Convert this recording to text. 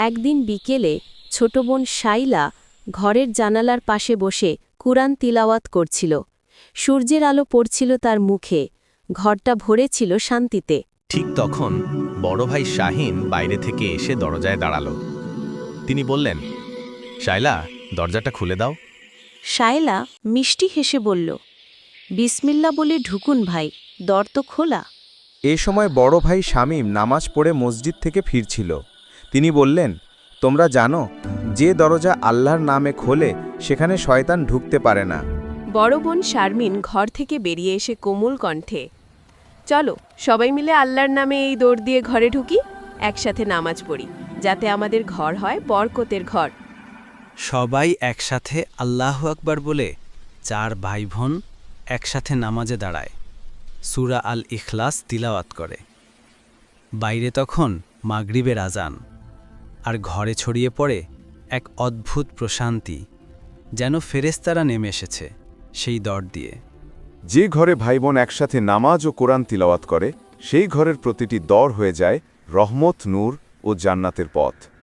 একদিন বিকেলে ছোট বোন শাইলা ঘরের জানালার পাশে বসে কুরআন তিলাওয়াত করছিল। সূর্যের আলো পড়ছিল তার মুখে, ঘরটা ভরে ছিল শান্তিতে। ঠিক তখন বড় ভাই শাহিন বাইরে থেকে এসে দরজায় দাঁড়াল। তিনি বললেন, শাইলা, দরজাটা খুলে দাও। শায়লা মিষ্টি হেসে বলল, বিসমিল্লা বলে ঢুকুন ভাই, দর তো খোলা। এ সময় বড় ভাই শামীম নামাজ পড়ে মসজিদ থেকে ফিরছিল। তিনি বললেন, তোমরা জানো, যে দরজা আল্লাহর নামে খোলে সেখানে শয়তান ঢুকতে পারে না। বড় বোন শারমিন ঘর থেকে বেরিয়ে এসে কোমল কণ্ঠে, চলো সবাই মিলে আল্লাহর নামে এই দৌড় দিয়ে ঘরে ঢুকি, একসাথে নামাজ পড়ি, যাতে আমাদের ঘর হয় বরকতের ঘর। সবাই একসাথে আল্লাহু আকবার বলে 4 ভাই বোন একসাথে নামাজে দাঁড়ায়, সূরা আল ইখলাস তিলাওয়াত করে। বাইরে তখন মাগরিবের আজান, আর ঘরে ছড়িয়ে পড়ে এক অদ্ভুত প্রশান্তি, যেন ফেরেশতারা নেমে এসেছে সেই দর দিয়ে। যে ঘরে ভাইবোন একসাথে নামাজ ও কোরআন তিলাওয়াত করে, সেই ঘরের প্রতিটি দর হয়ে যায় রহমত, নূর ও জান্নাতের পথ।